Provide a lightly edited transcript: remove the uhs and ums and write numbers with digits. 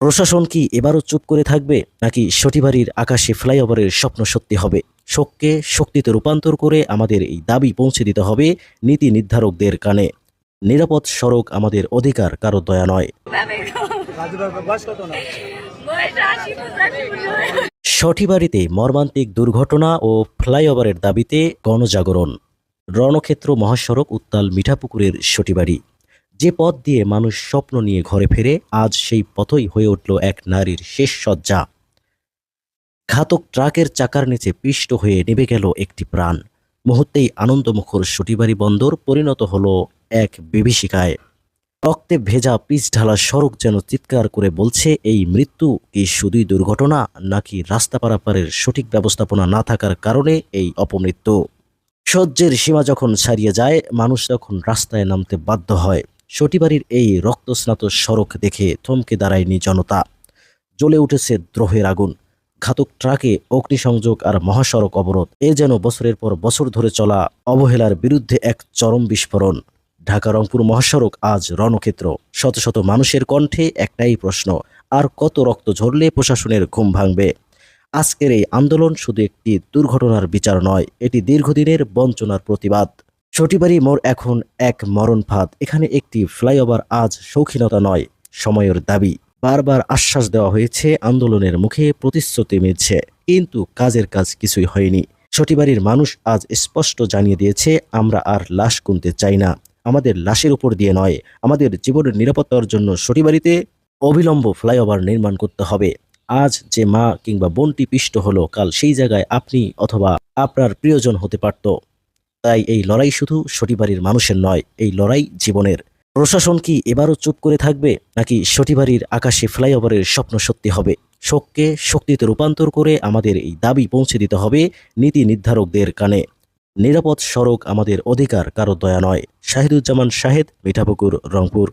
প্রশাসন কি এবারও চুপ করে থাকবে, নাকি সটিবাড়ির আকাশে ফ্লাইওভারের স্বপ্ন সত্যি হবে? শোককে শক্তিতে রূপান্তর করে আমাদের এই দাবি পৌঁছে দিতে হবে নীতি নির্ধারকদের কানে। নিরাপদ সড়ক আমাদের অধিকার, কারো দয়া নয়। সটিবাড়িতে মর্মান্তিক দুর্ঘটনা ও ফ্লাইওভারের দাবিতে গণজাগরণ। রণক্ষেত্র মহাসড়ক উত্তাল মিঠাপুকুরের সটিবাড়ি। যে পথ দিয়ে মানুষ স্বপ্ন নিয়ে ঘরে ফেরে, আজ সেই পথই হয়ে উঠল এক নারীর শেষ সজ্জা। ঘাতক ট্রাকের চাকার নিচে পিষ্ট হয়ে নেমে গেল একটি প্রাণ। মুহূর্তেই আনন্দমুখর সটিবাড়ি বন্দর পরিণত হলো এক বিভীষিকায়। রক্তে ভেজা পিচ ঢালা সড়ক যেন চিৎকার করে বলছে, এই মৃত্যু কি শুধুই দুর্ঘটনা, নাকি রাস্তা পারাপারের সঠিক ব্যবস্থাপনা না থাকার কারণে এই অপমৃত্যু? সহ্যের সীমা যখন ছাড়িয়ে যায়, মানুষ তখন রাস্তায় নামতে বাধ্য হয়। সটিবাড়ির এই রক্তস্নাত সড়ক দেখে থমকে দাঁড়ায়নি জনতা। জ্বলে উঠেছে দ্রোহের আগুন। ঘাতক ট্রাকে অগ্নিসংযোগ আর মহাসড়ক অবরোধ, এ যেন বছরের পর বছর ধরে চলা অবহেলার বিরুদ্ধে এক চরম বিস্ফোরণ। ঢাকা রংপুর মহাসড়ক আজ রণক্ষেত্র। শত শত মানুষের কণ্ঠে একটাই প্রশ্ন, আর কত রক্ত ঝরলে প্রশাসনের ঘুম ভাঙবে? আজকের এই আন্দোলন শুধু একটি দুর্ঘটনার বিচার নয়, এটি দীর্ঘদিনের বঞ্চনার প্রতিবাদ। সটিবাড়ি মোড় এখন এক মরণ ফাঁদ। এখানে একটি ফ্লাইওভার আজ শৌখিনতা নয়, সময়ের দাবি। বারবার আশ্বাস দেওয়া হয়েছে, আন্দোলনের মুখে প্রতিশ্রুতি মিলছে, কিন্তু কাজের কাজ কিছুই হয়নি। সটিবাড়ির মানুষ আজ স্পষ্ট জানিয়ে দিয়েছে, আমরা আর লাশ গুনতে চাই না। আমাদের লাশের উপর দিয়ে নয়, আমাদের জীবনের নিরাপত্তার জন্য সটিবাড়িতে অবিলম্ব ফ্লাইওভার নির্মাণ করতে হবে। আজ যে মা কিংবা বোনটি পিষ্ট হলো, কাল সেই জায়গায় আপনি অথবা আপনার প্রিয়জন হতে পারত। তাই এই লড়াই শুধু সটিবাড়ির মানুষের নয়, এই লড়াই জীবনের। প্রশাসন কি এবারও চুপ করে থাকবে, নাকি সটিবাড়ির আকাশে ফ্লাইওভারের স্বপ্ন সত্যি হবে? শোককে শক্তিতে রূপান্তর করে আমাদের এই দাবি পৌঁছে দিতে হবে নীতি নির্ধারকদের কানে। নিরাপদ সড়ক আমাদের অধিকার, কারো দয়া নয়। শাহিদুজ্জামান শাহেদ, মিঠাপুকুর, রংপুর।